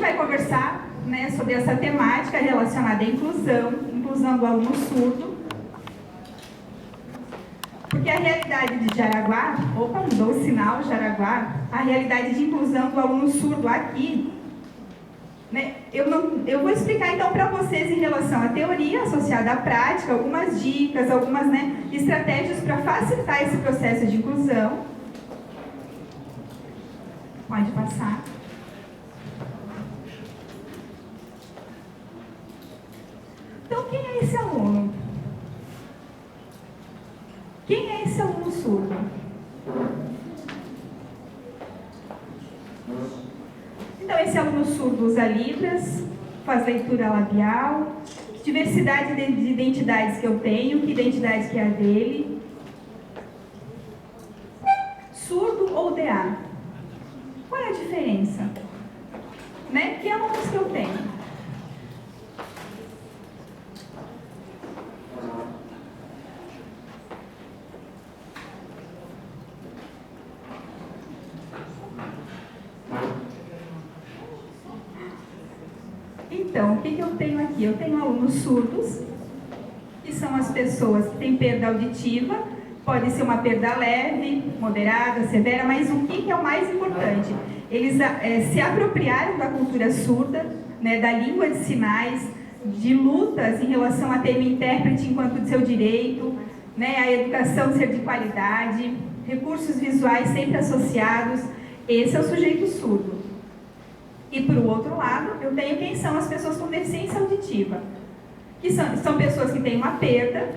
vai conversar, né, sobre essa temática relacionada à inclusão do aluno surdo. Porque a realidade de Jaraguá, mudou o sinal, Jaraguá, a realidade de inclusão do aluno surdo aqui, né, eu vou explicar então para vocês em relação à teoria associada à prática, algumas dicas, algumas, né, estratégias para facilitar esse processo de inclusão. Pode passar. Então, quem é esse aluno? Quem é esse aluno surdo? Então, esse aluno surdo usa Libras, faz leitura labial. Que diversidade de identidades que eu tenho? Que identidade que é a dele? Surdo ou DA? Qual é a diferença? Né? Que alunos que eu tenho? Então, o que eu tenho aqui? Eu tenho alunos surdos, que são as pessoas que têm perda auditiva, pode ser uma perda leve, moderada, severa, mas o que é o mais importante? Eles se apropriaram da cultura surda, né, da língua de sinais, de lutas em relação a ter um intérprete enquanto de seu direito, né, a educação ser de qualidade, recursos visuais sempre associados. Esse é o sujeito surdo. E, por outro lado, eu tenho quem são as pessoas com deficiência auditiva, que são pessoas que têm uma perda,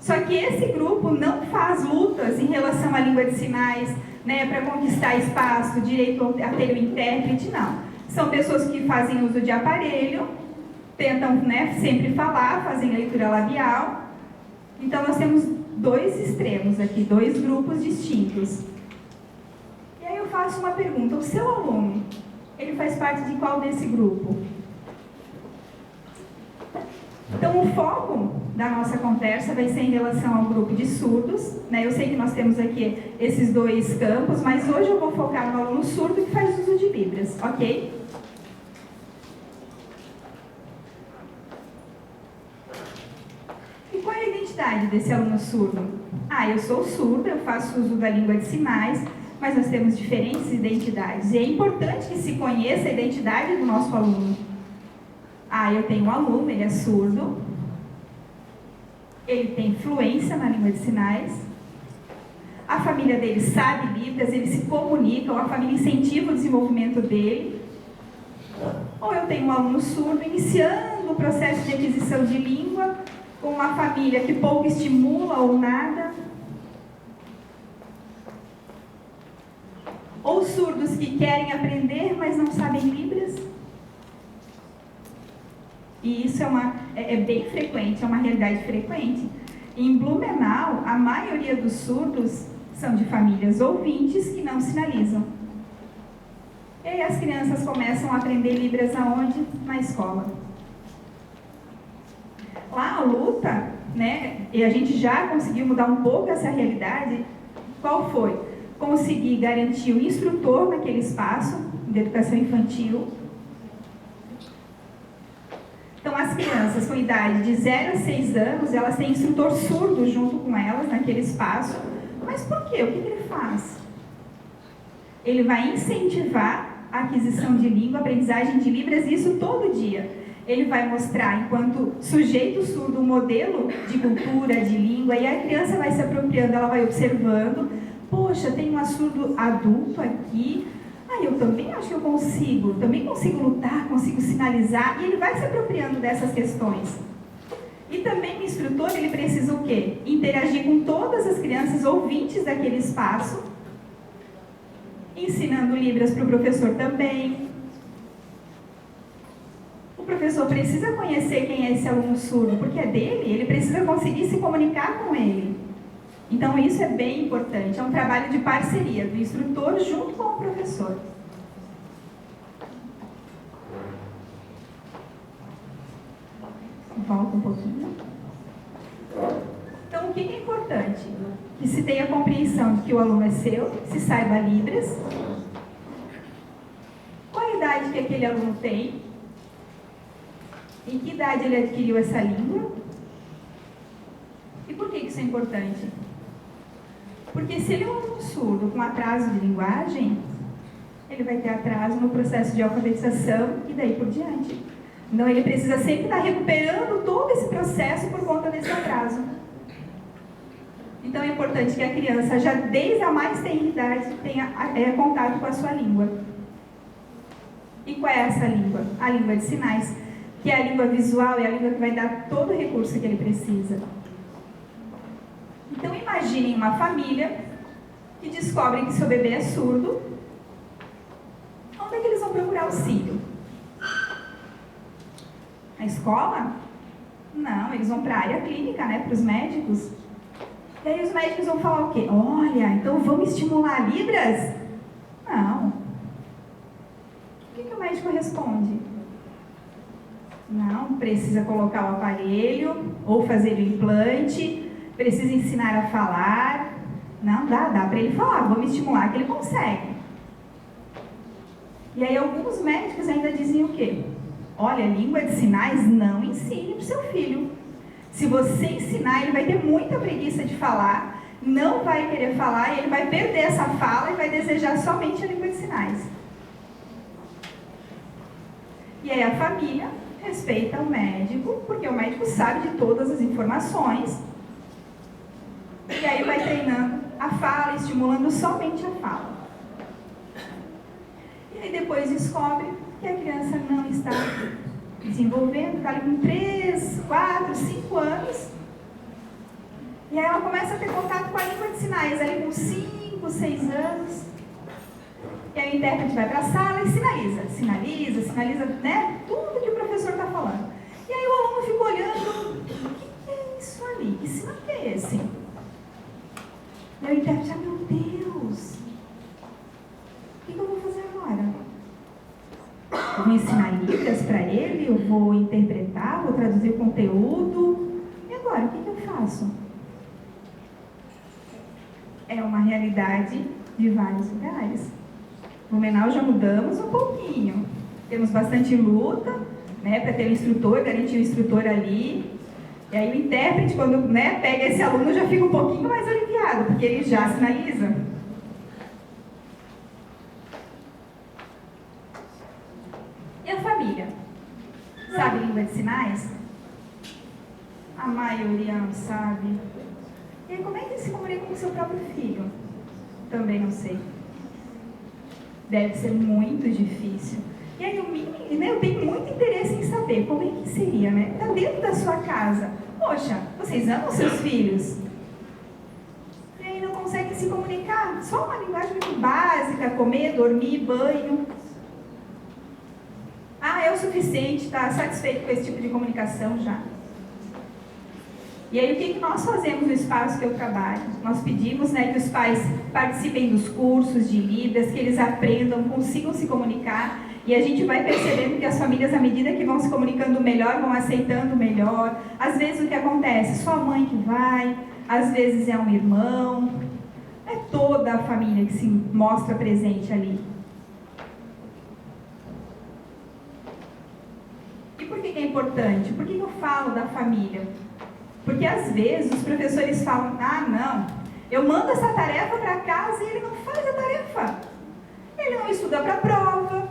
só que esse grupo não faz lutas em relação à língua de sinais, né, para conquistar espaço, direito a ter um intérprete, não. São pessoas que fazem uso de aparelho, tentam, né, sempre falar, fazem leitura labial. Então, nós temos dois extremos aqui, dois grupos distintos. E aí eu faço uma pergunta: o seu aluno, ele faz parte de qual desse grupo? Então, o foco da nossa conversa vai ser em relação ao grupo de surdos, né? Eu sei que nós temos aqui esses dois campos, mas hoje eu vou focar no aluno surdo que faz uso de Libras, ok? E qual é a identidade desse aluno surdo? Eu sou surda, eu faço uso da língua de sinais, mas nós temos diferentes identidades. E é importante que se conheça a identidade do nosso aluno. Eu tenho um aluno, ele é surdo, ele tem fluência na língua de sinais, a família dele sabe Libras, eles se comunicam, a família incentiva o desenvolvimento dele. Ou eu tenho um aluno surdo iniciando o processo de aquisição de língua, com uma família que pouco estimula ou nada. Ou surdos que querem aprender, mas não sabem Libras. E isso é bem frequente, é uma realidade frequente. Em Blumenau, a maioria dos surdos são de famílias ouvintes que não sinalizam. E aí as crianças começam a aprender Libras aonde? Na escola. Lá a luta, né, e a gente já conseguiu mudar um pouco essa realidade. Qual foi? Conseguir garantir o instrutor naquele espaço de educação infantil. Então, as crianças com idade de 0 a 6 anos, elas têm instrutor surdo junto com elas naquele espaço. Mas por quê? O que ele faz? Ele vai incentivar a aquisição de língua, a aprendizagem de Libras, e isso todo dia. Ele vai mostrar, enquanto sujeito surdo, um modelo de cultura, de língua, e a criança vai se apropriando, ela vai observando. Poxa, tem um surdo adulto aqui. Eu também acho que eu consigo. Também consigo lutar, consigo sinalizar. E ele vai se apropriando dessas questões. E também o instrutor, ele precisa o quê? Interagir com todas as crianças ouvintes daquele espaço, ensinando Libras para o professor também. O professor precisa conhecer quem é esse aluno surdo, porque é dele, ele precisa conseguir se comunicar com ele. Então, isso é bem importante. É um trabalho de parceria do instrutor junto com o professor. Volta um pouquinho. Então, o que é importante? Que se tenha compreensão de que o aluno é seu, se saiba Libras. Qual a idade que aquele aluno tem, em que idade ele adquiriu essa língua e por que isso é importante? Porque se ele é um aluno surdo com atraso de linguagem, ele vai ter atraso no processo de alfabetização e daí por diante. Então ele precisa sempre estar recuperando todo esse processo por conta desse atraso. Então é importante que a criança, já desde a mais tenra idade, tenha contato com a sua língua. E qual é essa língua? A língua de sinais, que é a língua visual, é a língua que vai dar todo o recurso que ele precisa. Então imaginem uma família que descobre que seu bebê é surdo. Onde é que eles vão procurar auxílio? Na escola? Não, eles vão para a área clínica, né, para os médicos. E aí os médicos vão falar o quê? Olha, então vamos estimular Libras? Não. O que o médico responde? Não, precisa colocar o aparelho, ou fazer o implante, precisa ensinar a falar. Não, dá para ele falar, vamos estimular que ele consegue. E aí alguns médicos ainda dizem o quê? Olha, língua de sinais não ensine para o seu filho. Se você ensinar, ele vai ter muita preguiça de falar, não vai querer falar, e ele vai perder essa fala e vai desejar somente a língua de sinais. E aí a família respeita o médico, porque o médico sabe de todas as informações, e aí vai treinando a fala, estimulando somente a fala. E aí depois descobre que a criança não está desenvolvendo, está ali com 3, 4, 5 anos. E aí ela começa a ter contato com a língua de sinais, ali com 5, 6 anos. E aí o intérprete vai para a sala e sinaliza, né? Tudo que o professor está falando. E aí o aluno fica olhando, o que é isso ali? Que sinal que é esse? E aí o intérprete, meu Deus, o que eu vou fazer agora? Eu vou ensinar Libras para ele, eu vou interpretar, vou traduzir o conteúdo. E agora, o que eu faço? É uma realidade de vários lugares. No Menal já mudamos um pouquinho. Temos bastante luta, né, para ter um instrutor, garantir o instrutor ali. E aí o intérprete, quando, né, pega esse aluno, já fica um pouquinho mais aliviado, porque ele já sinaliza. E a família? Sabe língua de sinais? A maioria não sabe. E aí, como é que ele se comunica com o seu próprio filho? Também não sei. Deve ser muito difícil. E aí, eu tenho muito interesse em saber como é que seria, né? Está dentro da sua casa. Poxa, vocês amam seus filhos? E aí não conseguem se comunicar? Só uma linguagem muito básica, comer, dormir, banho. É o suficiente, está satisfeito com esse tipo de comunicação já. E aí o que nós fazemos no espaço que eu trabalho? Nós pedimos, né, que os pais participem dos cursos de Libras, que eles aprendam, consigam se comunicar, e a gente vai percebendo que as famílias, à medida que vão se comunicando melhor, vão aceitando melhor. Às vezes o que acontece? Só a mãe que vai, às vezes é um irmão, é toda a família que se mostra presente ali. Por que é importante? Por que eu falo da família? Porque às vezes os professores falam, não, eu mando essa tarefa para casa e ele não faz a tarefa. Ele não estuda para a prova.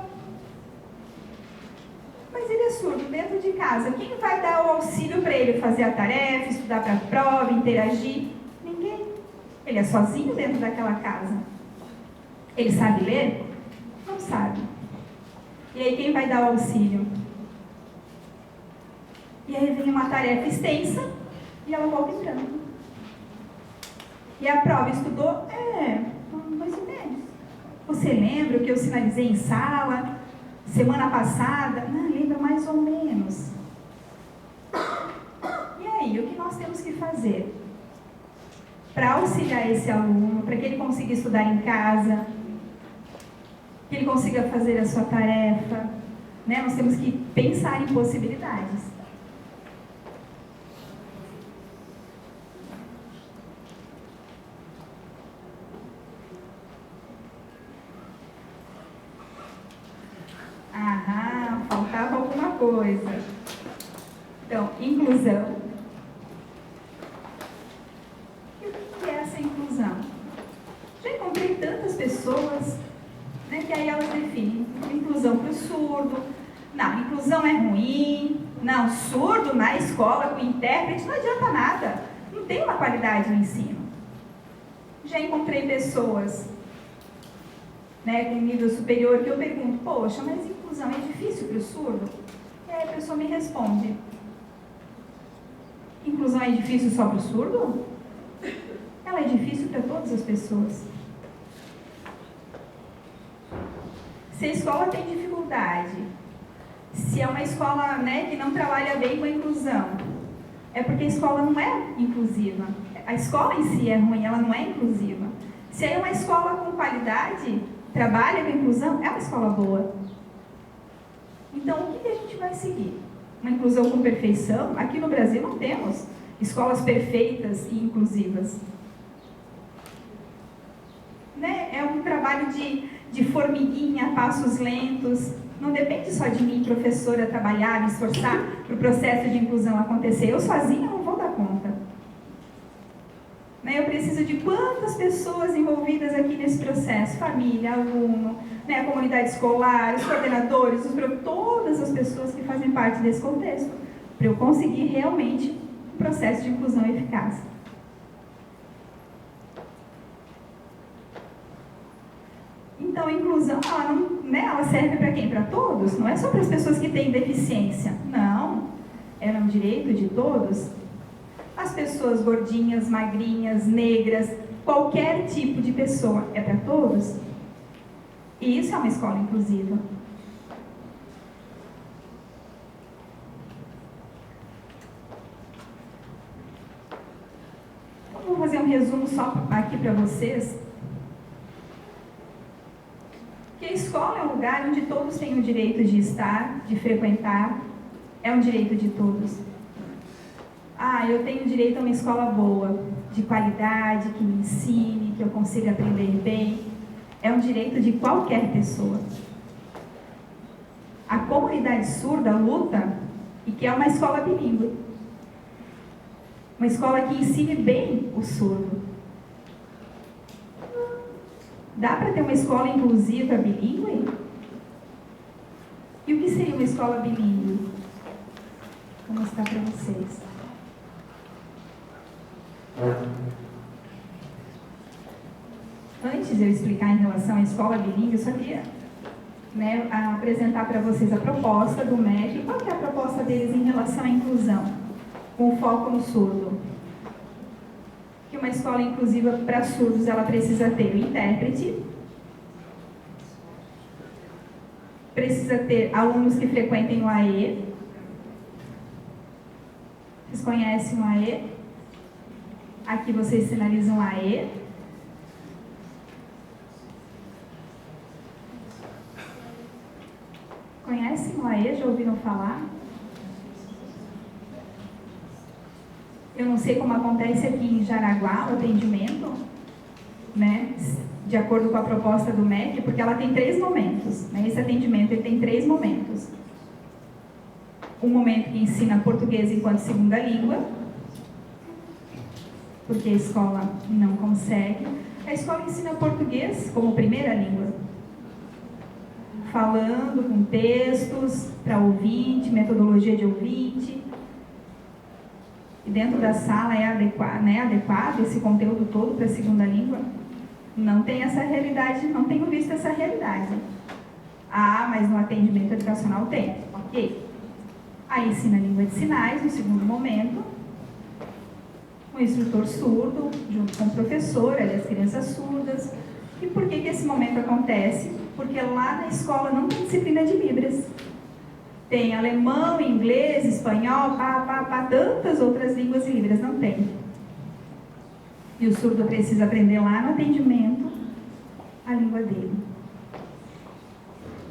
Mas ele é surdo dentro de casa. Quem vai dar o auxílio para ele fazer a tarefa, estudar para a prova, interagir? Ninguém. Ele é sozinho dentro daquela casa. Ele sabe ler? Não sabe. E aí quem vai dar o auxílio? E aí vem uma tarefa extensa e ela volta em branco. E a prova estudou? Mais ou menos. Você lembra o que eu sinalizei em sala? Semana passada? Não, lembra mais ou menos. E aí, o que nós temos que fazer? Para auxiliar esse aluno, para que ele consiga estudar em casa, que ele consiga fazer a sua tarefa, né? Nós temos que pensar em possibilidades. coisa. Então, inclusão. E o que é essa inclusão? Já encontrei tantas pessoas, né, que aí elas definem inclusão para o surdo. Não, inclusão é ruim. Não, surdo na escola com intérprete não adianta nada. Não tem uma qualidade no ensino. Já encontrei pessoas, né, com nível superior que eu pergunto, poxa, mas inclusão é difícil para o surdo? E aí a pessoa me responde, inclusão é difícil só para o surdo? Ela é difícil para todas as pessoas. Se a escola tem dificuldade, se é uma escola, né, que não trabalha bem com a inclusão, é porque a escola não é inclusiva. A escola em si é ruim, ela não é inclusiva. Se é uma escola com qualidade, trabalha com a inclusão, é uma escola boa. Então, o que a gente vai seguir? Uma inclusão com perfeição? Aqui no Brasil não temos escolas perfeitas e inclusivas. Né? É um trabalho de formiguinha, passos lentos. Não depende só de mim, professora, trabalhar, me esforçar para o processo de inclusão acontecer. Eu sozinha não vou dar conta. Né? Eu preciso de quantas pessoas envolvidas aqui nesse processo? Família, aluno, né? A comunidade escolar, os coordenadores, todas as pessoas que fazem parte desse contexto, para eu conseguir realmente um processo de inclusão eficaz. Então, a inclusão, ela, não, né, ela serve para quem? Para todos? Não é só para as pessoas que têm deficiência. Não. É um direito de todos. As pessoas gordinhas, magrinhas, negras, qualquer tipo de pessoa é para todos. E isso é uma escola inclusiva. Então, vou fazer um resumo só aqui para vocês. Que a escola é um lugar onde todos têm o direito de estar, de frequentar, é um direito de todos. Ah, eu tenho direito a uma escola boa, de qualidade, que me ensine, que eu consiga aprender bem. É um direito de qualquer pessoa. A comunidade surda luta e quer uma escola bilíngue. Uma escola que ensine bem o surdo. Dá para ter uma escola inclusiva bilíngue? E o que seria uma escola bilíngue? Vou mostrar para vocês. Antes de eu explicar em relação à escola bilíngue, eu só queria, né, apresentar para vocês a proposta do MEC. Qual que é a proposta deles em relação à inclusão, com foco no surdo? Que uma escola inclusiva para surdos, ela precisa ter o intérprete, precisa ter alunos que frequentem o AE. Vocês conhecem o AE? Aqui vocês sinalizam AE. Conhecem o AE? Já ouviram falar? Eu não sei como acontece aqui em Jaraguá o atendimento, né? De acordo com a proposta do MEC, porque ela tem 3 momentos. Né? Esse atendimento ele tem 3 momentos. Um momento que ensina português enquanto segunda língua, porque a escola não consegue. A escola ensina português como primeira língua, falando com textos para ouvinte, metodologia de ouvinte. E dentro da sala é adequado esse conteúdo todo para a segunda língua? Não tem essa realidade, não tenho visto essa realidade. Ah, mas no atendimento educacional tem. Ok. Aí ensina a língua de sinais no segundo momento. O instrutor surdo, junto com o professor, ali as crianças surdas. E por que esse momento acontece? Porque lá na escola não tem disciplina de Libras. Tem alemão, inglês, espanhol, tantas outras línguas e Libras não tem. E o surdo precisa aprender lá no atendimento a língua dele.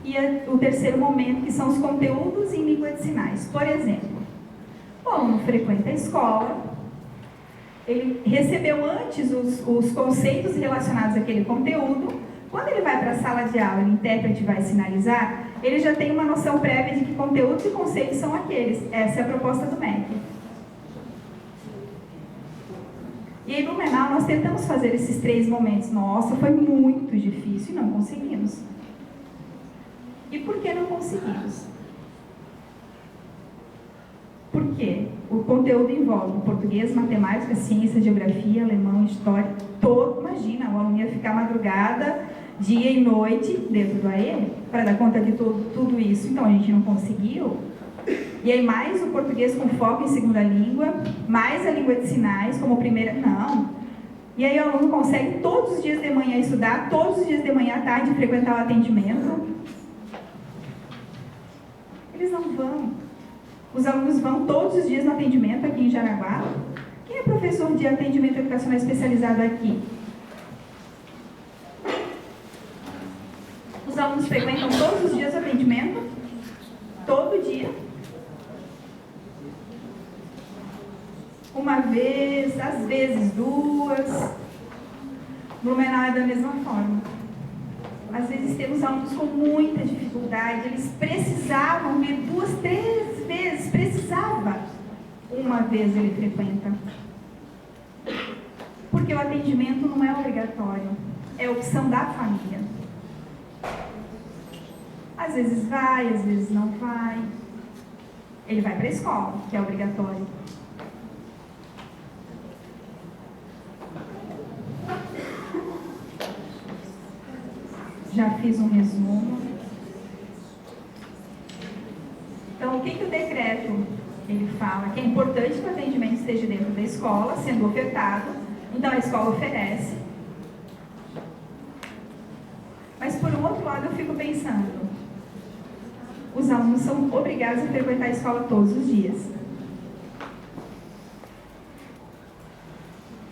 E o terceiro momento, que são os conteúdos em língua de sinais. Por exemplo, o aluno frequenta a escola, ele recebeu antes os conceitos relacionados àquele conteúdo. Quando ele vai para a sala de aula e o intérprete vai sinalizar, ele já tem uma noção prévia de que conteúdos e conceitos são aqueles. Essa é a proposta do MEC. E aí, no Blumenau, nós tentamos fazer esses 3 momentos. Nossa, foi muito difícil e não conseguimos. E por que não conseguimos? Porque o conteúdo envolve português, matemática, ciência, geografia, alemão, história, todo. Imagina, o aluno ia ficar madrugada, dia e noite dentro do AE para dar conta de tudo isso. Então a gente não conseguiu. E aí mais o português com foco em segunda língua, mais a língua de sinais como primeira. Não. E aí o aluno consegue todos os dias de manhã estudar, todos os dias de manhã à tarde frequentar o atendimento. Eles não vão. Os alunos vão todos os dias no atendimento aqui em Jaraguá. Quem é professor de atendimento educacional especializado aqui? Os alunos frequentam todos os dias o atendimento? Todo dia? Uma vez, às vezes 2. Blumenau é da mesma forma. Às vezes temos alunos com muita dificuldade, eles precisavam vir 2, 3 vezes, precisava. Uma vez ele frequenta. Porque o atendimento não é obrigatório, é opção da família. Às vezes vai, às vezes não vai. Ele vai para a escola, que é obrigatório. Já fiz um resumo. Então, o que o decreto ele fala? Que é importante que o atendimento esteja dentro da escola, sendo ofertado. Então, a escola oferece. Mas, por um outro lado, eu fico pensando, os alunos são obrigados a frequentar a escola todos os dias.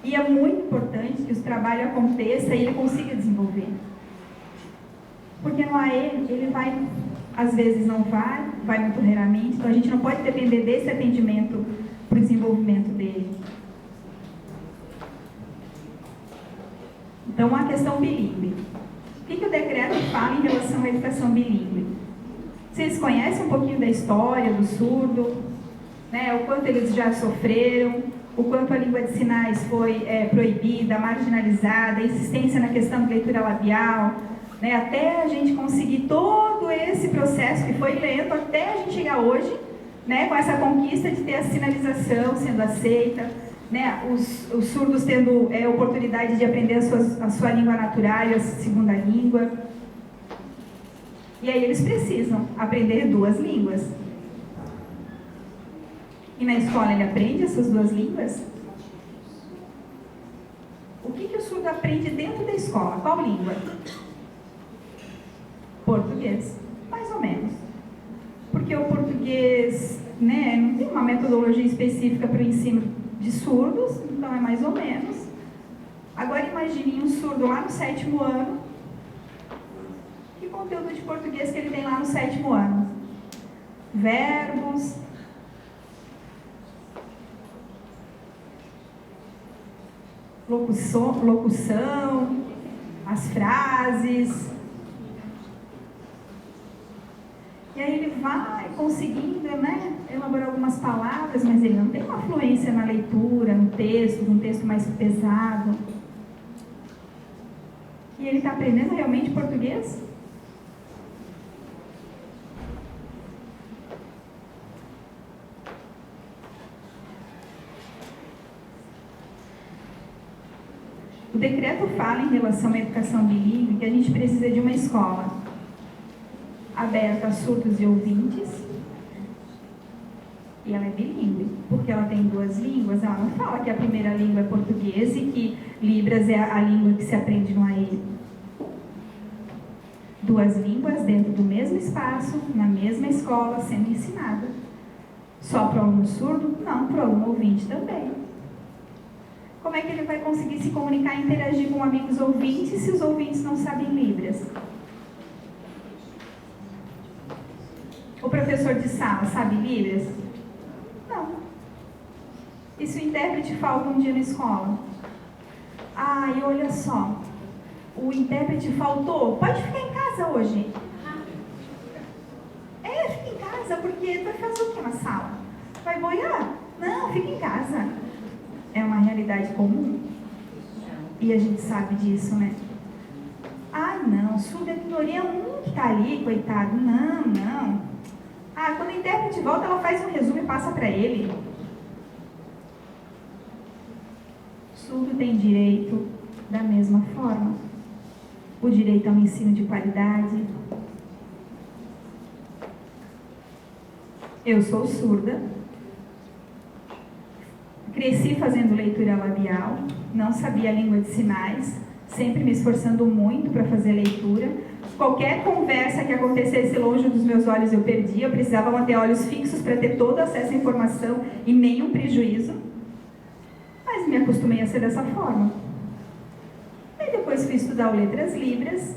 E é muito importante que o trabalho aconteça e ele consiga desenvolver. Porque no AE, ele vai, às vezes não vai muito raramente, então a gente não pode depender desse atendimento para o desenvolvimento dele. Então, a questão bilíngue. O que o decreto fala em relação à educação bilíngue? Vocês conhecem um pouquinho da história do surdo, né? O quanto eles já sofreram, o quanto a língua de sinais foi proibida, marginalizada, a insistência na questão de leitura labial, né? Até a gente conseguir todo esse processo que foi lento, até a gente chegar hoje, né? Com essa conquista de ter a sinalização sendo aceita, né? Os surdos tendo oportunidade de aprender a sua língua natural e a segunda língua. E aí eles precisam aprender 2 línguas. E na escola ele aprende essas 2 línguas? O que o surdo aprende dentro da escola? Qual língua? Português, mais ou menos. Porque o português, né, não tem uma metodologia específica para o ensino de surdos, então é mais ou menos. Agora imagine um surdo lá no 7º ano. Que conteúdo de português que ele tem lá no 7º ano? Verbos, locução, as frases. E aí ele vai conseguindo, né, elaborar algumas palavras, mas ele não tem uma fluência na leitura, no texto, um texto mais pesado. E ele está aprendendo realmente português? O decreto fala em relação à educação bilíngue que a gente precisa de uma escola aberta a surdos e ouvintes, e ela é bilíngue, porque ela tem 2 línguas. Ela não fala que a primeira língua é português e que Libras é a língua que se aprende no AE. 2 línguas dentro do mesmo espaço, na mesma escola, sendo ensinada. Só para o aluno surdo? Não, para o aluno ouvinte também. Como é que ele vai conseguir se comunicar e interagir com amigos ouvintes se os ouvintes não sabem Libras? O professor de sala sabe Libras? Não. E se o intérprete falta um dia na escola? Ah, e olha só, o intérprete faltou, pode ficar em casa hoje. porque tu vai fazer o que na sala? Vai boiar? Não, fica em casa. É uma realidade comum. E a gente sabe disso, né? Ah, não, surdo é minoria que está ali, coitado. Não, não. Ah, quando a intérprete volta, ela faz um resumo e passa para ele. Surdo tem direito da mesma forma. O direito ao ensino de qualidade. Eu sou surda. Cresci fazendo leitura labial, não sabia a língua de sinais, sempre me esforçando muito para fazer leitura. Qualquer conversa que acontecesse longe dos meus olhos eu perdia, eu precisava manter olhos fixos para ter todo acesso à informação e nenhum prejuízo. Mas me acostumei a ser dessa forma. Aí depois fui estudar o Letras Libras,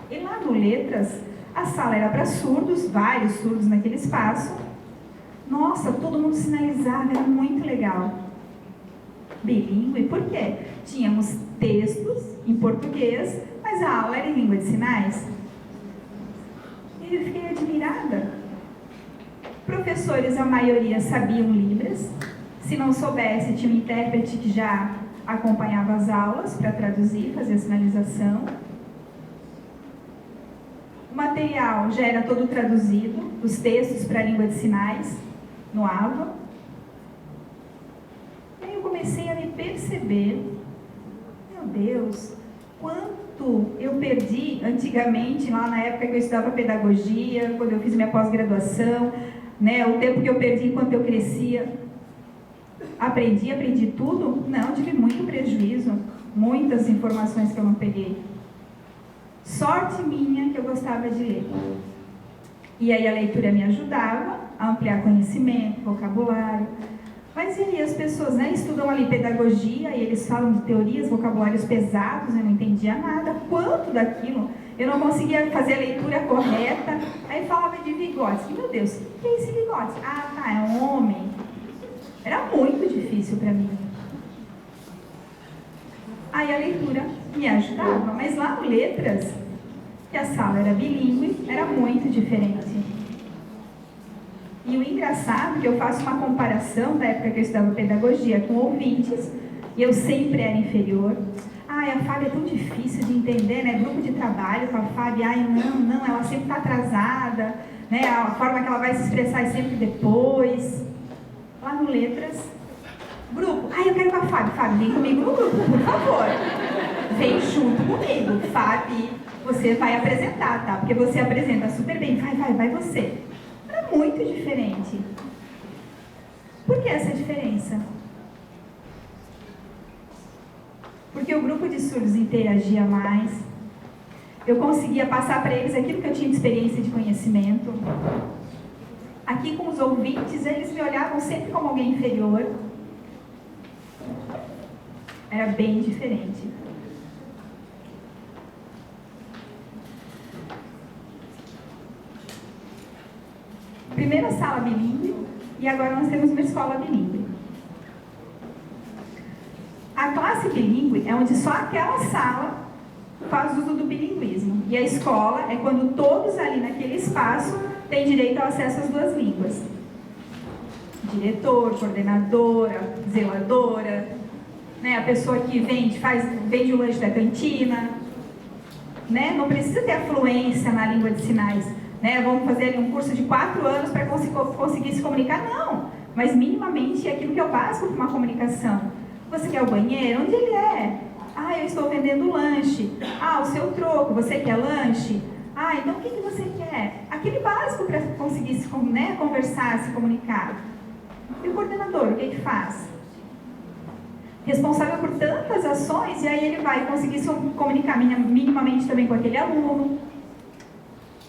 e lá no Letras, a sala era para surdos, vários surdos naquele espaço. Nossa, todo mundo sinalizava, era muito legal. Bilíngue, por quê? Tínhamos textos em português, mas a aula era em língua de sinais. E eu fiquei admirada. Professores, a maioria, sabiam Libras. Se não soubesse, tinha um intérprete que já acompanhava as aulas para traduzir, fazer a sinalização. O material já era todo traduzido, os textos para a língua de sinais, no AVA. Eu comecei a me perceber, meu Deus, quanto eu perdi antigamente, lá na época que eu estudava pedagogia, quando eu fiz minha pós-graduação, né, o tempo que eu perdi enquanto eu crescia. Aprendi tudo? Não, tive muito prejuízo, muitas informações que eu não peguei. Sorte minha que eu gostava de ler. E aí a leitura me ajudava a ampliar conhecimento, vocabulário. Mas e aí as pessoas, né, estudam ali pedagogia e eles falam de teorias, vocabulários pesados, eu não entendia nada. Quanto daquilo? Eu não conseguia fazer a leitura correta. Aí falava de Vygotsky. Meu Deus, o que é esse Vygotsky? Ah, tá, é um homem. Era muito difícil para mim. Aí a leitura me ajudava, mas lá no Letras, que a sala era bilíngue, era muito diferente. E o engraçado é que eu faço uma comparação da época que eu estudava pedagogia com ouvintes, e eu sempre era inferior. Ai, a Fábia é tão difícil de entender, né? Grupo de trabalho com a Fábia, ai, não, ela sempre está atrasada, né? A forma que ela vai se expressar é sempre depois. Lá no Letras, grupo, ai, eu quero com a Fábia. Fábia, vem comigo no grupo, por favor. Vem junto comigo. Fábia, você vai apresentar, tá? Porque você apresenta super bem. Vai você. Era muito diferente. Por que essa diferença? Porque o grupo de surdos interagia mais. Eu conseguia passar para eles aquilo que eu tinha de experiência e de conhecimento. Aqui com os ouvintes, eles me olhavam sempre como alguém inferior. Era bem diferente. Primeira sala bilíngue, e agora nós temos uma escola bilíngue. A classe bilíngue é onde só aquela sala faz uso do bilinguismo. E a escola é quando todos ali naquele espaço têm direito ao acesso às duas línguas. Diretor, coordenadora, zeladora, né, a pessoa que vende o lanche da cantina, né, não precisa ter a fluência na língua de sinais, né, vamos fazer ali um curso de 4 anos para conseguir se comunicar, não, mas minimamente é aquilo que é o básico para uma comunicação. Você quer o banheiro? Onde ele é? Ah, eu estou vendendo lanche. Ah, o seu troco, você quer lanche? Ah, então o que você quer? Aquele básico para conseguir se, né, conversar, se comunicar. E o coordenador, o que faz? Responsável por tantas ações, e aí ele vai conseguir se comunicar minimamente também com aquele aluno.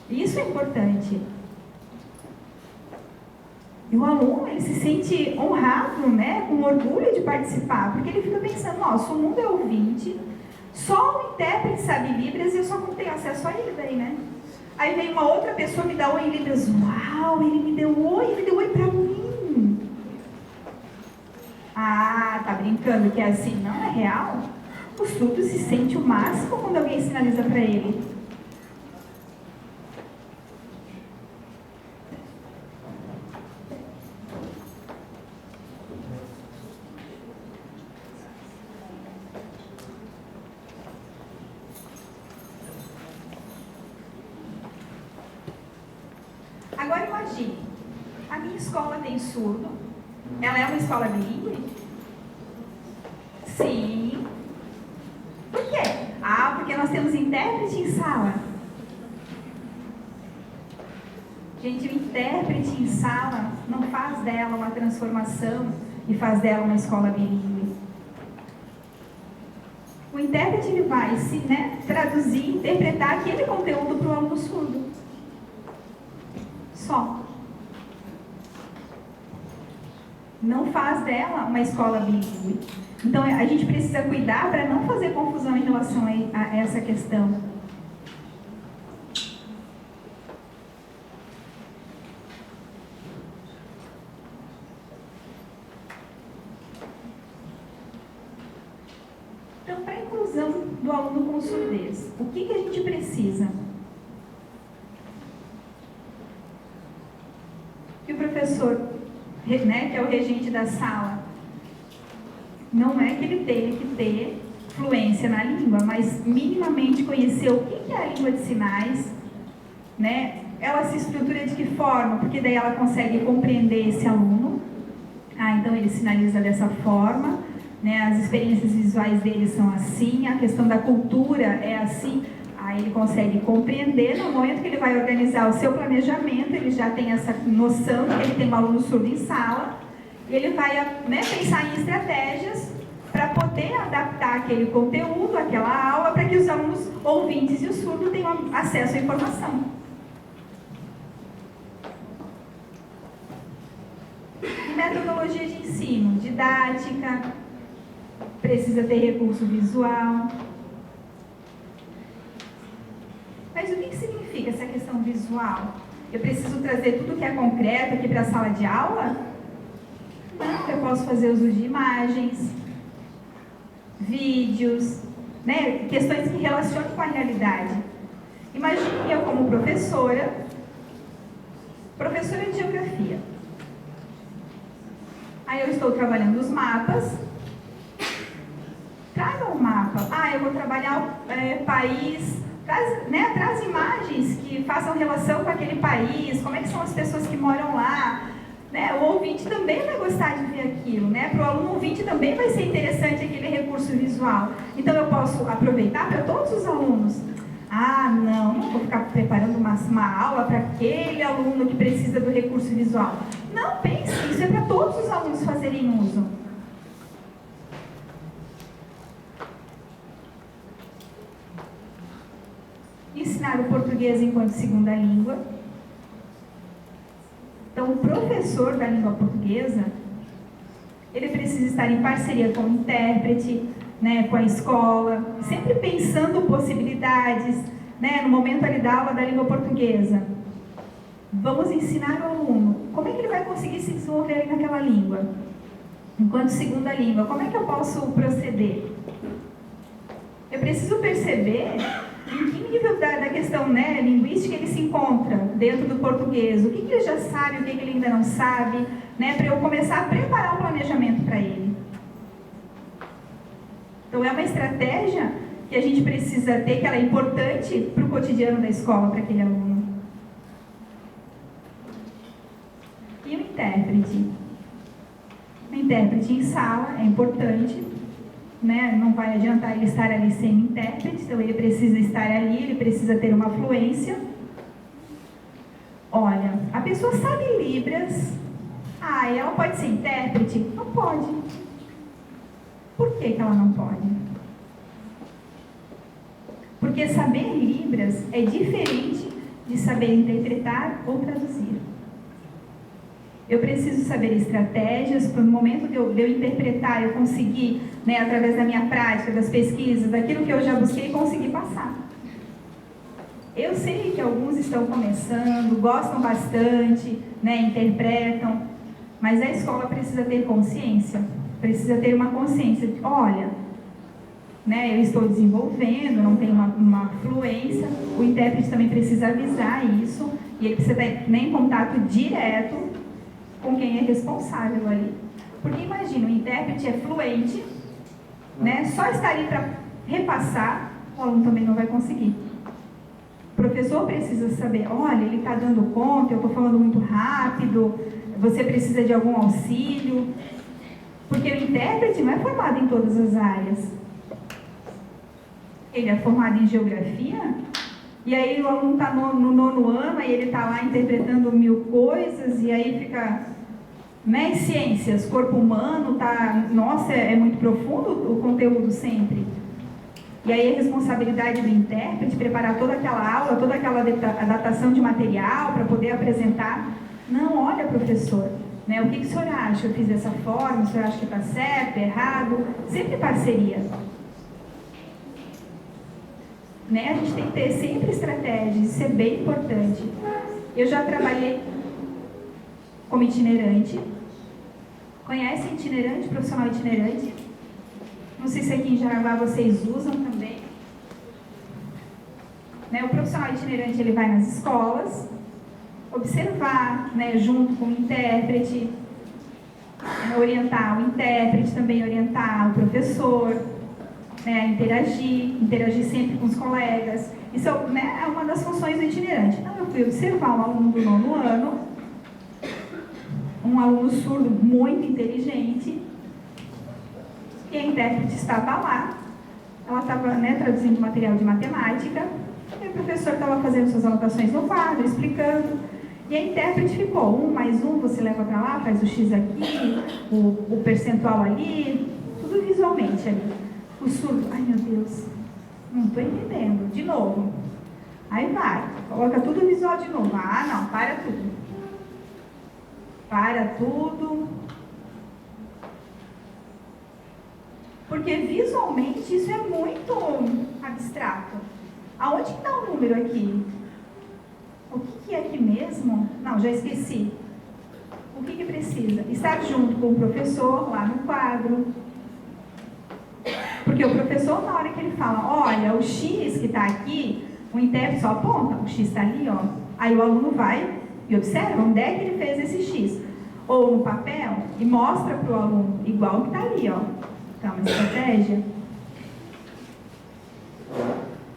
Isso é importante. E o aluno, ele se sente honrado, né, com orgulho de participar, porque ele fica pensando, nossa, o mundo é ouvinte, só o intérprete sabe Libras e eu só não tenho acesso a ele daí, né? Aí vem uma outra pessoa me dá oi em Libras, uau, ele me deu oi pra mim. Ah, tá brincando que é assim? Não é real? O surdo se sente o máximo quando alguém sinaliza para ele. imagine, a minha escola tem surdo, ela é uma escola bilíngue? Sim. Por quê? Ah, porque nós temos intérprete em sala. Gente, o intérprete em sala não faz dela uma transformação e faz dela uma escola bilíngue. O intérprete ele vai traduzir, interpretar aquele conteúdo para o aluno surdo. Só. Não faz dela uma escola bilíngue. Então, a gente precisa cuidar para não fazer confusão em relação a essa questão. Então, para a inclusão do aluno com surdez, o que a gente precisa? Que o professor, que é o regente da sala, não é que ele tenha que ter fluência na língua, mas minimamente conhecer o que é a língua de sinais, né? Ela se estrutura de que forma? Porque daí ela consegue compreender esse aluno. Ah, então ele sinaliza dessa forma, né? As experiências visuais dele são assim, a questão da cultura é assim. Aí ele consegue compreender. No momento que ele vai organizar o seu planejamento, ele já tem essa noção de que ele tem um aluno surdo em sala. Ele vai pensar em estratégias para poder adaptar aquele conteúdo, aquela aula, para que os alunos ouvintes e o surdo tenham acesso à informação. Metodologia de ensino, didática, precisa ter recurso visual. Mas o que significa essa questão visual? Eu preciso trazer tudo que é concreto aqui para a sala de aula? Eu posso fazer uso de imagens, vídeos, né? Questões que relacionam com a realidade. Imagine eu como professora de geografia. Aí eu estou trabalhando os mapas. Traga um mapa. Ah, eu vou trabalhar país. Traz imagens que façam relação com aquele país. Como é que são as pessoas que moram lá? Né? O ouvinte também vai gostar de ver aquilo, né? Para o aluno ouvinte também vai ser interessante aquele recurso visual. Então eu posso aproveitar para todos os alunos. Ah, não vou ficar preparando uma aula para aquele aluno que precisa do recurso visual. Não, pense, isso é para todos os alunos fazerem uso. Ensinar o português enquanto segunda língua. Então, o professor da língua portuguesa, ele precisa estar em parceria com o intérprete, né, com a escola, sempre pensando possibilidades, né, no momento ali da aula da língua portuguesa. Vamos ensinar o aluno como é que ele vai conseguir se desenvolver ali naquela língua, enquanto segunda língua. Como é que eu posso proceder? Eu preciso perceber em que nível da questão linguística ele se encontra dentro do português, o que ele já sabe, o que ele ainda não sabe, né, para eu começar a preparar um planejamento para ele. Então é uma estratégia que a gente precisa ter, que ela é importante para o cotidiano da escola, para aquele aluno. E o intérprete? O intérprete em sala é importante. Né? Não vai adiantar ele estar ali sem intérprete, então ele precisa estar ali, ele precisa ter uma fluência. Olha, a pessoa sabe Libras, e ela pode ser intérprete? Não pode. Por que ela não pode? Porque saber Libras é diferente de saber interpretar ou traduzir. Eu preciso saber estratégias para no momento de eu interpretar, eu conseguir, através da minha prática, das pesquisas, daquilo que eu já busquei, conseguir passar. Eu sei que alguns estão começando, gostam bastante, interpretam, mas a escola precisa ter consciência, precisa ter uma consciência de, olha, eu estou desenvolvendo, não tenho uma fluência, o intérprete também precisa avisar isso, e ele precisa estar em contato direto com quem é responsável ali. Porque imagina, o intérprete é fluente, só está ali para repassar, o aluno também não vai conseguir. professor precisa saber, olha, ele está dando conta, eu estou falando muito rápido, você precisa de algum auxílio. Porque o intérprete não é formado em todas as áreas. Ele é formado em geografia, e aí o aluno está no nono ano, e ele está lá interpretando 1000 coisas, e aí fica, né, ciências, corpo humano, tá, nossa, é muito profundo o conteúdo sempre. E aí a responsabilidade do intérprete, preparar toda aquela aula, toda aquela adaptação de material para poder apresentar. Não, olha, professor, né, o que o senhor acha? Eu fiz dessa forma, o senhor acha que está certo, errado? Sempre parceria. Né? A gente tem que ter sempre estratégias, isso é bem importante. Eu já trabalhei como itinerante. Conhecem itinerante, profissional itinerante? Não sei se aqui em Jaraguá vocês usam também. Né? O profissional itinerante, ele vai nas escolas, observar, né, junto com o intérprete, orientar o intérprete, também orientar o professor, né, interagir sempre com os colegas. Isso, né, é uma das funções do itinerante. Então, eu fui observar um aluno do nono ano, um aluno surdo muito inteligente, e a intérprete estava lá, ela estava, né, traduzindo material de matemática, e o professor estava fazendo suas anotações no quadro, explicando, e a intérprete ficou, 1 mais 1, você leva para lá, faz o X aqui, o percentual ali, tudo visualmente ali. O surdo, ai meu Deus, não estou entendendo, de novo. Aí vai, coloca tudo visual de novo. Ah, não, para tudo. Para tudo. Porque visualmente isso é muito abstrato. Aonde que está o número aqui? O que é aqui mesmo? Não, já esqueci. O que precisa? Estar junto com o professor lá no quadro. Porque o professor, na hora que ele fala, olha, o X que está aqui, o intérprete só aponta, o X está ali, ó. Aí o aluno vai e observa onde é que ele fez esse X. Ou no papel, e mostra para o aluno, igual que está ali, ó. Então, uma estratégia.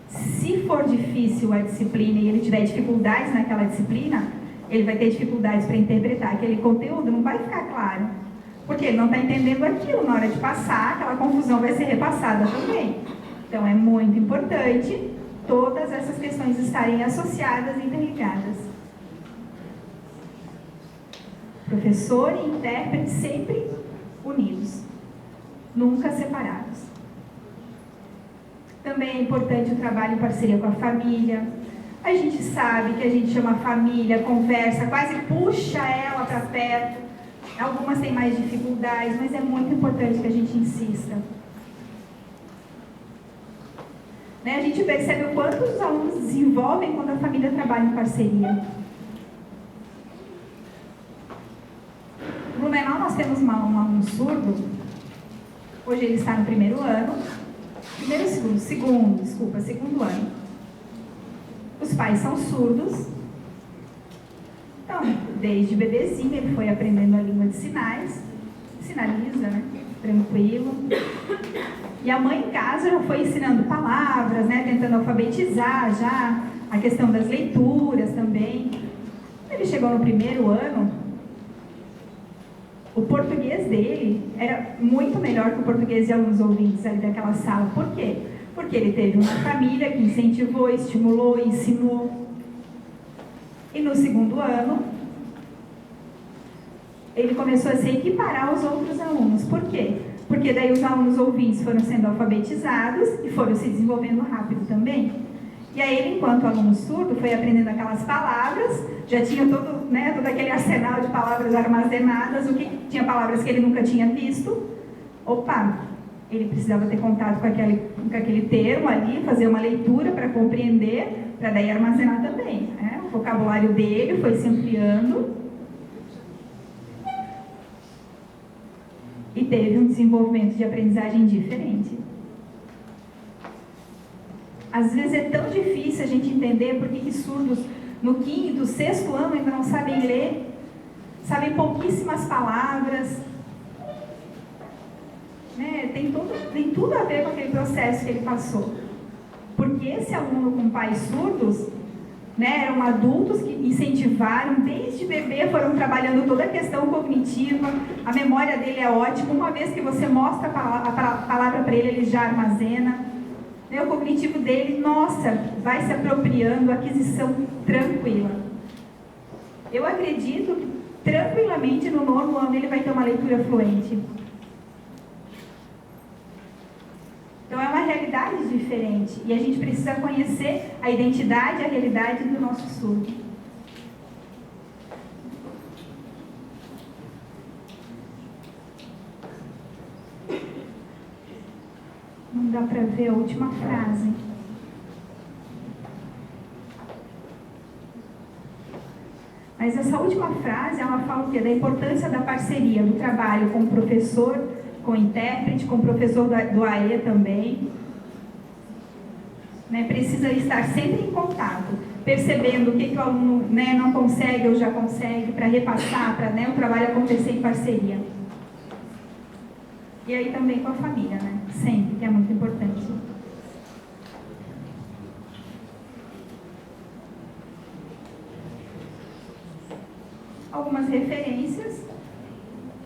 Se for difícil a disciplina e ele tiver dificuldades naquela disciplina, ele vai ter dificuldades para interpretar aquele conteúdo, não vai ficar claro. Porque ele não está entendendo aquilo, na hora de passar, aquela confusão vai ser repassada também. Então, é muito importante todas essas questões estarem associadas e interligadas. Professor e intérprete sempre unidos, nunca separados. Também é importante o trabalho em parceria com a família. A gente sabe que a gente chama a família, conversa, quase puxa ela para perto. Algumas têm mais dificuldades, mas é muito importante que a gente insista. Né? A gente percebe o quanto os alunos desenvolvem quando a família trabalha em parceria. No Blumenau nós temos um aluno surdo. Hoje ele está no segundo ano. Os pais são surdos. Então, desde bebezinho ele foi aprendendo a língua de sinais, sinaliza, né? Tranquilo. E a mãe em casa já foi ensinando palavras, né? Tentando alfabetizar já, a questão das leituras também. Quando ele chegou no primeiro ano, o português dele era muito melhor que o português de alunos ouvintes ali daquela sala. Por quê? Porque ele teve uma família que incentivou, estimulou, ensinou. E no segundo ano, ele começou a se equiparar aos outros alunos. Por quê? Porque daí os alunos ouvintes foram sendo alfabetizados e foram se desenvolvendo rápido também. E aí ele, enquanto aluno surdo, foi aprendendo aquelas palavras, já tinha todo, né, todo aquele arsenal de palavras armazenadas, tinha palavras que ele nunca tinha visto. Opa, ele precisava ter contato com aquele termo ali, fazer uma leitura para compreender, para daí armazenar também. Né? O vocabulário dele foi se ampliando e teve um desenvolvimento de aprendizagem diferente. Às vezes é tão difícil a gente entender por que surdos no 5º, 6º ano ainda não sabem ler, sabem pouquíssimas palavras. Né? Tem tudo a ver com aquele processo que ele passou. Porque esse aluno com pais surdos né? Eram adultos que incentivaram, desde bebê foram trabalhando toda a questão cognitiva, a memória dele é ótima, uma vez que você mostra a palavra para ele, ele já armazena, né? O cognitivo dele, nossa, vai se apropriando, aquisição tranquila. Eu acredito que tranquilamente no 9º ano ele vai ter uma leitura fluente. Então é uma realidade diferente e a gente precisa conhecer a identidade e a realidade do nosso surdo. Não dá para ver a última frase. Mas essa última frase, ela fala o quê? Da importância da parceria, do trabalho com o professor, com o intérprete, com o professor do AE também. Né? Precisa estar sempre em contato, percebendo o que o aluno, né, não consegue ou já consegue, para repassar, para, né, o trabalho acontecer em parceria. E aí também com a família, né? Sempre, que é muito importante. Algumas referências,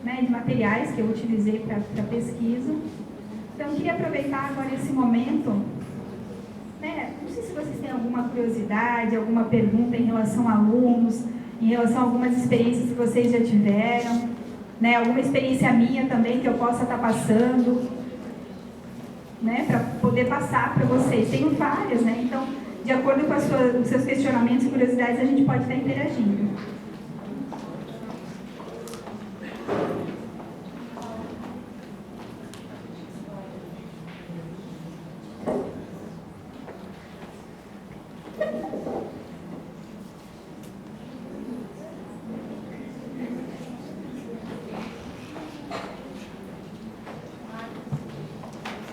né, de materiais que eu utilizei para pesquisa. Então, eu queria aproveitar agora esse momento, né, não sei se vocês têm alguma curiosidade, alguma pergunta em relação a alunos, em relação a algumas experiências que vocês já tiveram, né, alguma experiência minha também que eu possa estar passando, né, para poder passar para vocês. Tenho várias, né, então, de acordo com os seus questionamentos e curiosidades, a gente pode estar interagindo.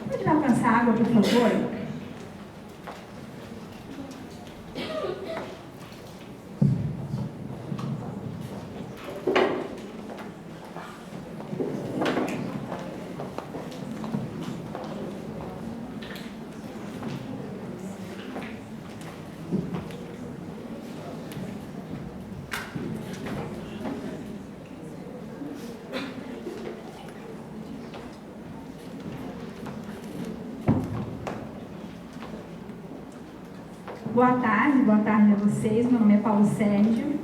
Pode me alcançar água, por favor? Boa tarde a vocês. Meu nome é Paulo Sérgio,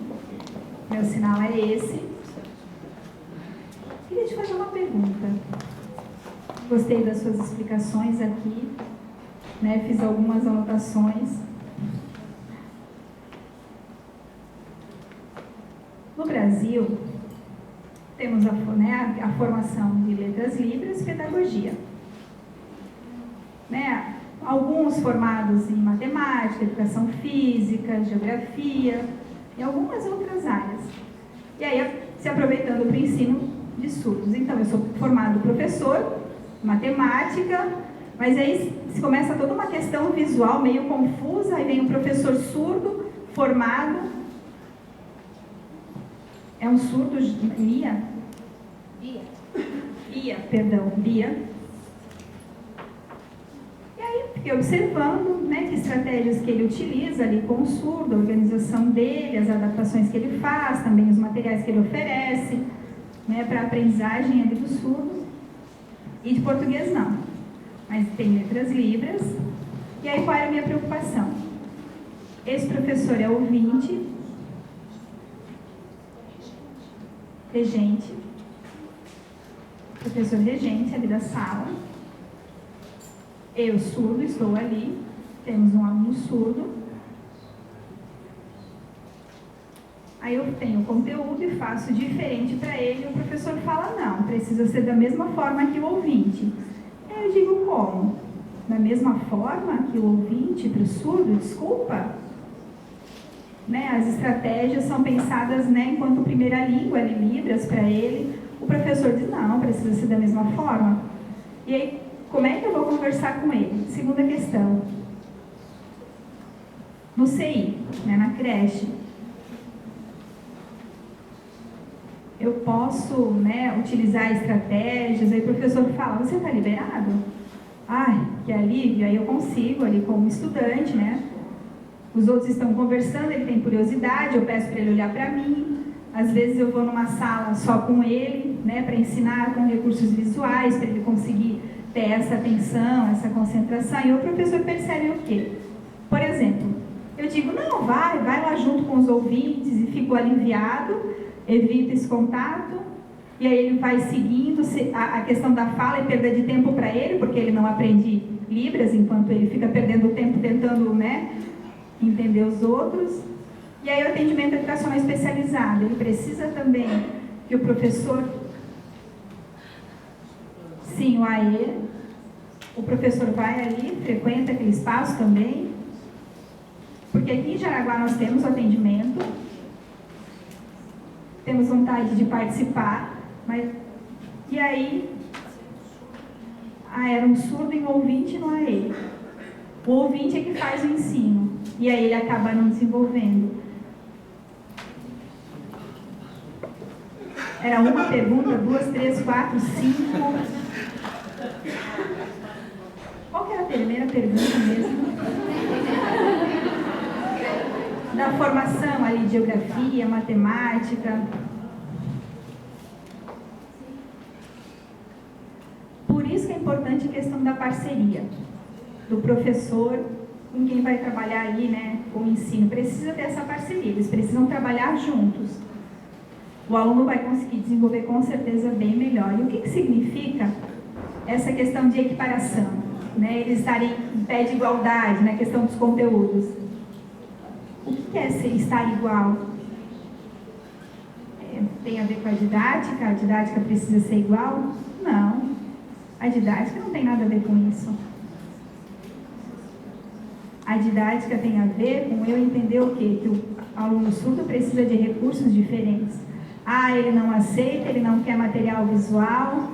meu sinal é esse. Queria te fazer uma pergunta. Gostei das suas explicações aqui, né? Fiz algumas anotações. No Brasil, temos a formação de letras libras e pedagogia, né? Alguns formados em matemática, educação física, geografia e algumas outras áreas. E aí, se aproveitando para o ensino de surdos. Então, eu sou formado professor, matemática, mas aí se começa toda uma questão visual meio confusa, aí vem um professor surdo, formado. É um surdo, Bia. Fiquei observando, né, que estratégias que ele utiliza ali com o surdo, a organização dele, as adaptações que ele faz, também os materiais que ele oferece, né, para a aprendizagem ali do surdo. E de português não, mas tem letras libras. E aí qual era a minha preocupação? Esse professor é ouvinte, regente, professor regente ali da sala. Eu, surdo, estou ali, temos um aluno surdo. Aí eu tenho o conteúdo e faço diferente para ele, o professor fala, não, precisa ser da mesma forma que o ouvinte. Aí eu digo, como? Da mesma forma que o ouvinte para o surdo? Desculpa. Né? As estratégias são pensadas, né, enquanto primeira língua, ali, Libras, para ele. O professor diz, não, precisa ser da mesma forma. E aí, como é que eu vou conversar com ele? Segunda questão. No CI, né, na creche, eu posso, né, utilizar estratégias, aí o professor fala, você está liberado? Ai, que alívio, aí eu consigo ali como estudante, né, Os outros estão conversando, ele tem curiosidade, eu peço para ele olhar para mim. Às vezes eu vou numa sala só com ele, né, para ensinar com recursos visuais, para ele conseguir ter essa atenção, essa concentração. E o professor percebe o quê? Por exemplo, eu digo, não, vai lá junto com os ouvintes e fico aliviado, evito esse contato. E aí ele vai seguindo, a questão da fala é perda de tempo para ele, porque ele não aprende Libras, enquanto ele fica perdendo tempo tentando, né, entender os outros. E aí o atendimento educacional especializado, ele precisa também que o professor, sim, o AE, o professor vai ali, frequenta aquele espaço também, porque aqui em Jaraguá nós temos o atendimento, temos vontade de participar, mas, e aí, era um surdo e um ouvinte no AE. O ouvinte é que faz o ensino, e aí ele acaba não desenvolvendo. Era uma pergunta, 2, 3, 4, 5. Qual que era a primeira pergunta mesmo? Da formação ali, de geografia, matemática. Por isso que é importante a questão da parceria do professor com quem vai trabalhar aí, né, com o ensino. Precisa ter essa parceria, eles precisam trabalhar juntos. O aluno vai conseguir desenvolver com certeza bem melhor. E o que significa essa questão de equiparação? Né? Eles estarem em pé de igualdade na questão dos conteúdos. O que é estar igual? Tem a ver com a didática precisa ser igual? Não, a didática não tem nada a ver com isso. A didática tem a ver com eu entender o quê? Que o aluno surdo precisa de recursos diferentes. Ele não aceita, ele não quer material visual,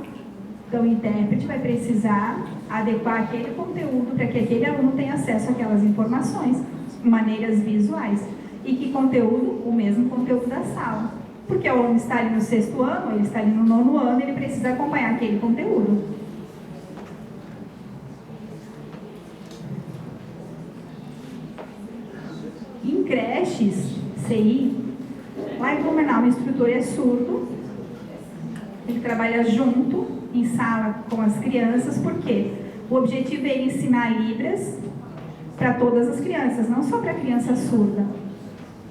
então o intérprete vai precisar adequar aquele conteúdo para que aquele aluno tenha acesso àquelas informações, maneiras visuais. E que conteúdo? O mesmo conteúdo da sala. Porque o aluno está ali no 6º ano, ele está ali no 9º ano, ele precisa acompanhar aquele conteúdo. Em creches, CI, lá em Blumenau, o instrutor é surdo, ele trabalha junto, em sala com as crianças, porque o objetivo é ensinar Libras para todas as crianças, não só para a criança surda.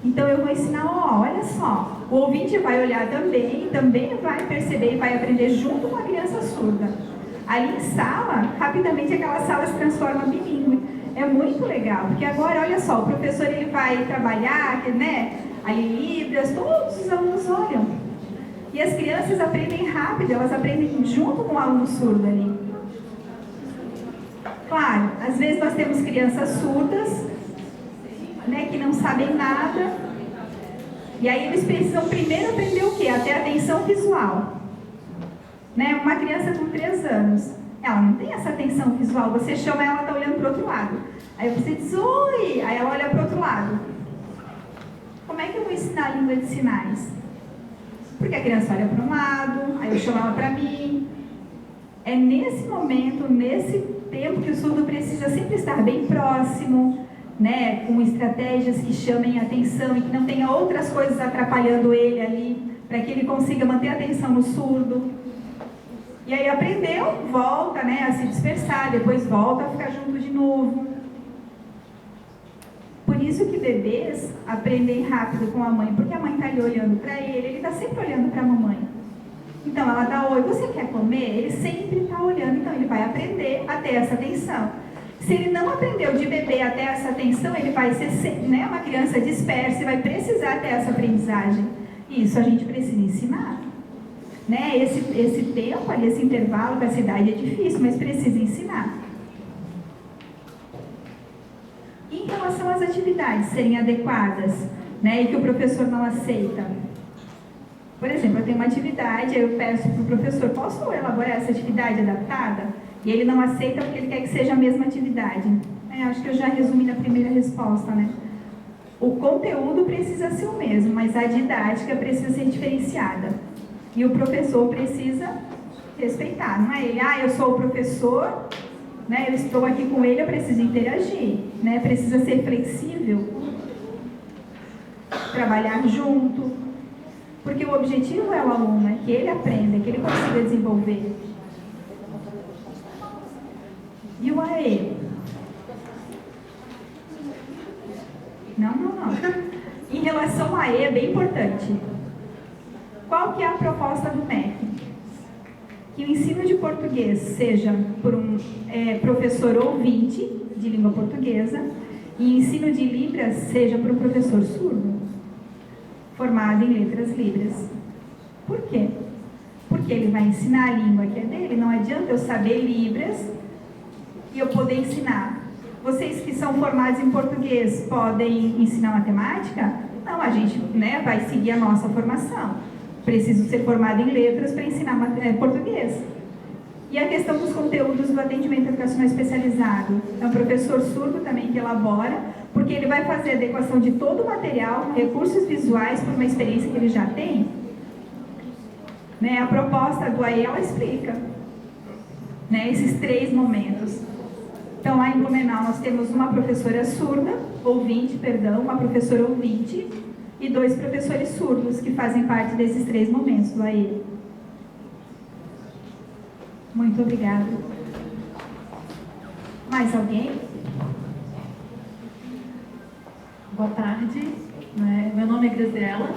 Então eu vou ensinar, olha só, o ouvinte vai olhar também vai perceber e vai aprender junto com a criança surda. Ali em sala, rapidamente aquela sala se transforma bilíngue. É muito legal, porque agora, olha só, o professor ele vai trabalhar, né? Ali Libras, todos os alunos olham. E as crianças aprendem rápido, elas aprendem junto com o aluno surdo ali. Claro, às vezes nós temos crianças surdas, né, que não sabem nada. E aí eles precisam primeiro aprender o quê? Até atenção visual. Né? Uma criança com 3 anos, ela não tem essa atenção visual. Você chama ela, está olhando para o outro lado. Aí você diz, oi! Aí ela olha para o outro lado. Como é que eu vou ensinar a língua de sinais? Porque a criança olha para um lado, aí eu chamo ela para mim. É nesse momento, nesse tempo que o surdo precisa sempre estar bem próximo, né, com estratégias que chamem a atenção e que não tenha outras coisas atrapalhando ele ali, para que ele consiga manter a atenção no surdo. E aí aprendeu, volta, né, a se dispersar, depois volta a ficar junto de novo. Por isso que bebês aprendem rápido com a mãe, porque a mãe está ali olhando para ele está sempre olhando para a mamãe. Então ela dá oi, você quer comer? Ele sempre está olhando, então ele vai aprender a ter essa atenção. Se ele não aprendeu de bebê até essa atenção, ele vai ser, né, uma criança dispersa e vai precisar ter essa aprendizagem. E isso a gente precisa ensinar. Né? Esse tempo ali, esse intervalo da cidade é difícil, mas precisa ensinar. Em relação às atividades serem adequadas, né, e que o professor não aceita. Por exemplo, eu tenho uma atividade, aí eu peço para o professor, posso elaborar essa atividade adaptada? E ele não aceita porque ele quer que seja a mesma atividade. Acho que eu já resumi na primeira resposta, né? O conteúdo precisa ser o mesmo, mas a didática precisa ser diferenciada. E o professor precisa respeitar, não é ele, eu sou o professor, né, eu estou aqui com ele, eu preciso interagir, né, precisa ser flexível. trabalhar junto, porque o objetivo é o aluno, é que ele aprenda, que ele consiga desenvolver. E o AE? Não. Em relação ao AE, é bem importante. Qual que é a proposta do MEC? Que o ensino de português seja por um professor ouvinte de língua portuguesa e ensino de Libras seja por um professor surdo, formado em letras libras. Por quê? Porque ele vai ensinar a língua que é dele. Não adianta eu saber Libras e eu poder ensinar. Vocês que são formados em português podem ensinar matemática? Não, a gente vai seguir a nossa formação. Preciso ser formado em letras para ensinar português. E a questão dos conteúdos do atendimento educacional especializado. É um professor surdo também que elabora, porque ele vai fazer a adequação de todo o material, recursos visuais, por uma experiência que ele já tem. A proposta do AE, ela explica esses 3 momentos. Então, lá em Blumenau, nós temos uma professora surda, uma professora ouvinte, e 2 professores surdos que fazem parte desses 3 momentos do AE. Muito obrigada. Mais alguém? Boa tarde. Meu nome é Graziela.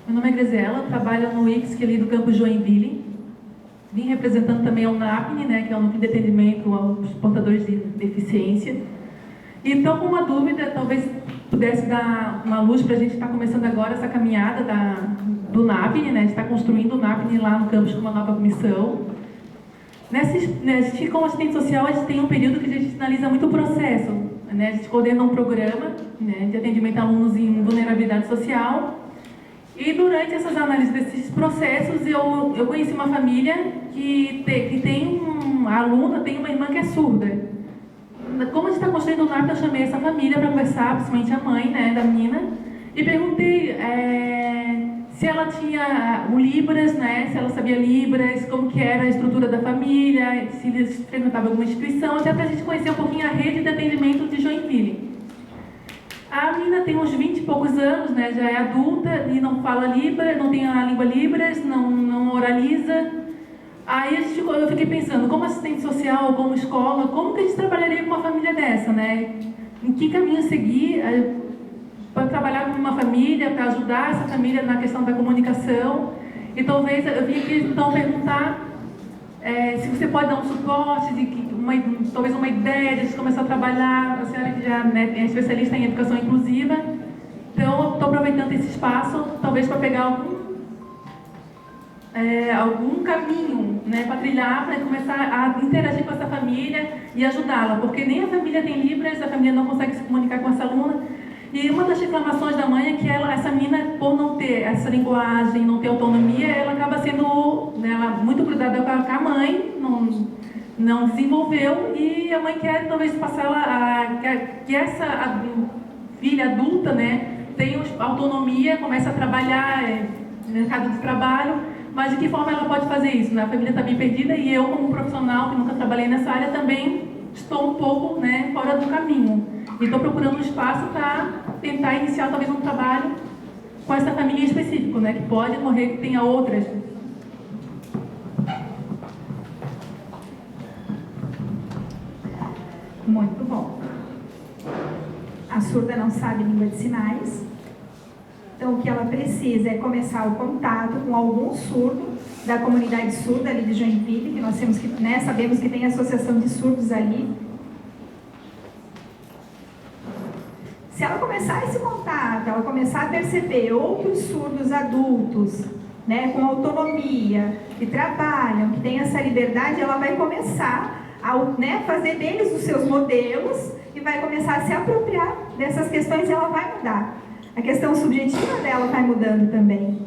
Meu nome é Graziela, trabalho no IFSC ali do campus Joinville. Vim representando também o NAPNE, que é o Núcleo de Atendimento aos Portadores de Deficiência. E estou com uma dúvida, talvez pudesse dar uma luz para a gente estar começando agora essa caminhada do NAPNE, de estar construindo o NAPNE lá no campus com uma nova comissão. Como assistente social, a gente tem um período que a gente finaliza muito o processo. A gente coordena um programa de atendimento a alunos em vulnerabilidade social. E durante essas análises desses processos, eu conheci uma família que tem uma aluna, tem uma irmã que é surda. Como a gente está construindo o NAP, eu chamei essa família para conversar, principalmente a mãe da menina, e perguntei se ela tinha o Libras, se ela sabia Libras, como que era a estrutura da família, se eles frequentavam alguma instituição, até para a gente conhecer um pouquinho a rede de atendimento de Joinville. A menina tem uns 20 e poucos anos, já é adulta e não fala Libras, não tem a língua Libras, não oraliza. Aí eu fiquei pensando, como assistente social, como escola, como que a gente trabalharia com uma família dessa, Em que caminho seguir para trabalhar com uma família, para ajudar essa família na questão da comunicação. E talvez eu vim aqui então perguntar se você pode dar um suporte, talvez uma ideia de a gente começar a trabalhar, a senhora que já é especialista em educação inclusiva. Então, estou aproveitando esse espaço, talvez para pegar algum caminho para trilhar, para começar a interagir com essa família e ajudá-la, porque nem a família tem Libras, a família não consegue se comunicar com essa aluna. E uma das reclamações da mãe é que essa menina, por não ter essa linguagem, não ter autonomia, ela acaba sendo muito grudada com a mãe, não desenvolveu, e a mãe quer talvez passar que essa filha adulta tenha autonomia, comece a trabalhar no mercado de trabalho, mas de que forma ela pode fazer isso? A família está bem perdida e eu, como profissional que nunca trabalhei nessa área, também estou um pouco fora do caminho. E estou procurando um espaço para tentar iniciar talvez um trabalho com essa família específica, que pode morrer, que tenha outras. Muito bom. A surda não sabe língua de sinais. Então, o que ela precisa é começar o contato com algum surdo da comunidade surda ali de Joinville, que nós temos sabemos que tem associação de surdos ali. Se ela começar esse contato, ela começar a perceber outros surdos adultos, com autonomia, que trabalham, que têm essa liberdade, ela vai começar a fazer deles os seus modelos e vai começar a se apropriar dessas questões e ela vai mudar. A questão subjetiva dela vai mudando também.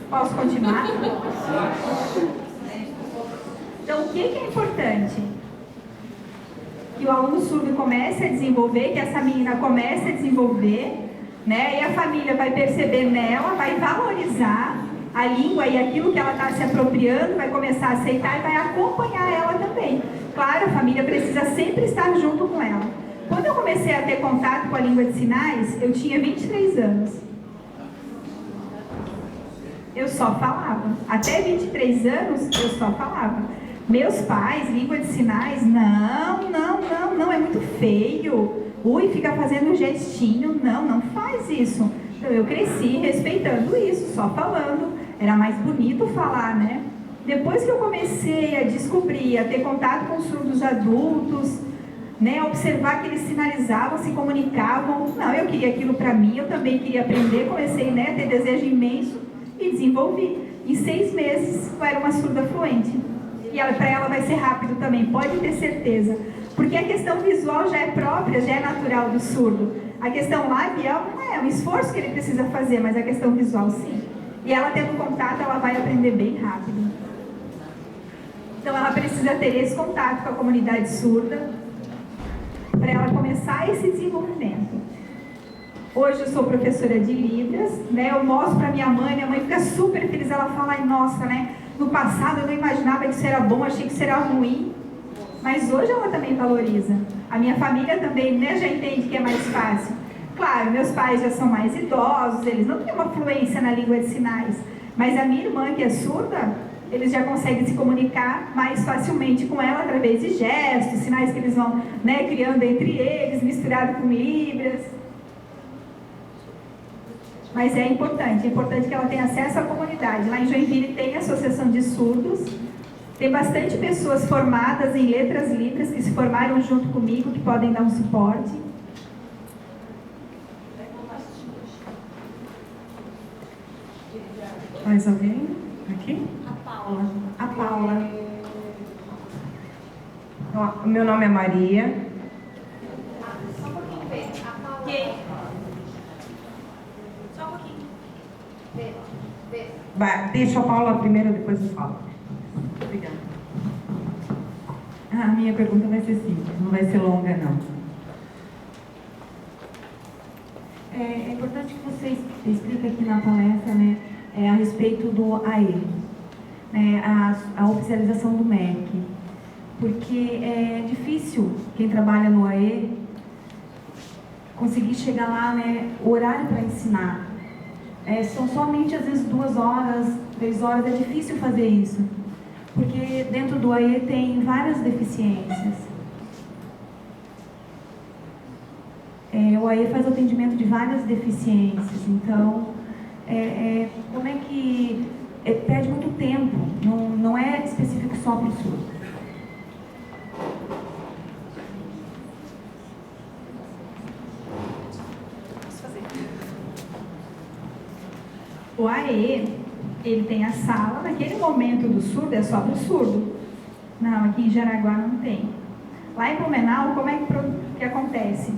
Posso continuar? lá. Então, o que é importante? Que o aluno surdo comece a desenvolver, que essa menina comece a desenvolver, né? E a família vai perceber nela, vai valorizar a língua e aquilo que ela está se apropriando, vai começar a aceitar e vai acompanhar ela também. Claro, a família precisa sempre estar junto com ela. Quando eu comecei a ter contato com a língua de sinais, eu tinha 23 anos. Eu só falava. Até 23 anos, eu só falava. Meus pais, língua de sinais, não, é muito feio. Ui, fica fazendo um gestinho. Não faz isso. Então eu cresci respeitando isso, só falando. Era mais bonito falar, né? Depois que eu comecei a descobrir, a ter contato com surdos adultos, né, observar que eles sinalizavam, se comunicavam. Não, eu queria aquilo para mim, eu também queria aprender. Comecei, né, a ter desejo imenso e desenvolvi. Em 6 meses, eu era uma surda fluente. E para ela vai ser rápido também, pode ter certeza. Porque a questão visual já é própria, já é natural do surdo. A questão labial não é um esforço que ele precisa fazer, mas a questão visual sim. E ela tendo contato, ela vai aprender bem rápido. Então ela precisa ter esse contato com a comunidade surda para ela começar esse desenvolvimento. Hoje eu sou professora de Libras, né? Eu mostro para minha mãe fica super feliz, ela fala, ai nossa, né? No passado eu não imaginava que isso era bom, achei que isso era ruim. Mas hoje ela também valoriza. A minha família também, né, já entende que é mais fácil. Claro, meus pais já são mais idosos, eles não têm uma fluência na língua de sinais. Mas a minha irmã, que é surda, eles já conseguem se comunicar mais facilmente com ela através de gestos, sinais que eles vão, né, criando entre eles, misturado com Libras. Mas é importante que ela tenha acesso à comunidade. Lá em Joinville tem a Associação de Surdos, tem bastante pessoas formadas em letras Libras que se formaram junto comigo, que podem dar um suporte. Mais alguém aqui? A Paula. Meu nome é Maria. Só um pouquinho, Fê. A Paula. Quem? Só um pouquinho. Fê. Vai, deixa a Paula primeiro, depois eu falo. Obrigada. A minha pergunta vai ser simples, não vai ser longa, não. É importante que você explique aqui na palestra, né, a respeito do AE, né, a oficialização do MEC, porque é difícil quem trabalha no AE conseguir chegar lá, né, o horário para ensinar. São somente, às vezes, 2 horas, 3 horas, é difícil fazer isso. Porque dentro do AE tem várias deficiências. O AE faz o atendimento de várias deficiências, então, como é que perde muito tempo, não é específico só para o surdo. O AE, ele tem a sala, naquele momento do surdo é só para o surdo. Não, aqui em Jaraguá não tem. Lá em Blumenau, como é que acontece?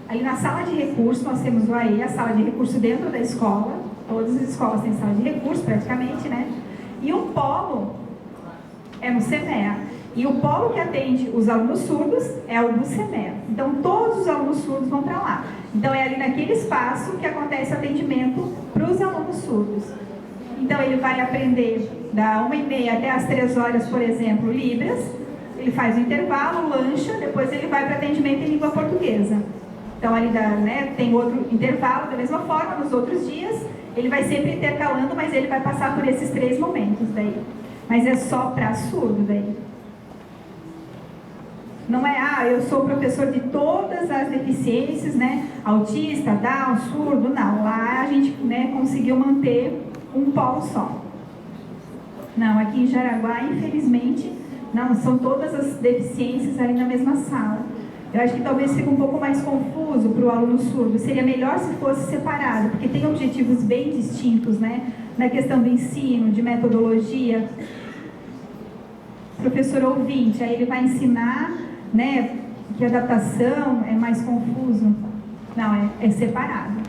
Ali na sala de recurso, nós temos o AE, a sala de recurso dentro da escola. Todas as escolas têm sala de recurso, praticamente, né? E um polo é no CEMEA. E o polo que atende os alunos surdos é o do CEMEA. Então, todos os alunos surdos vão para lá. Então, é ali naquele espaço que acontece o atendimento para os alunos surdos. Então, ele vai aprender da 1h30 até as 3 horas, por exemplo, Libras. Ele faz o intervalo, lancha, depois ele vai para atendimento em língua portuguesa. Então, ali tem outro intervalo, da mesma forma, nos outros dias. Ele vai sempre intercalando, mas ele vai passar por esses 3 momentos daí. Mas é só para surdo daí. Não é, eu sou professor de todas as deficiências, né? Autista, Down, surdo, não. Lá a gente, né, conseguiu manter um polo só. Não, aqui em Jaraguá, infelizmente, não, são todas as deficiências ali na mesma sala. Eu acho que talvez fique um pouco mais confuso para o aluno surdo. Seria melhor se fosse separado, porque tem objetivos bem distintos, né? Na questão do ensino, de metodologia. Professor ouvinte, aí ele vai ensinar, né, que a adaptação é mais confuso. Não, é separado.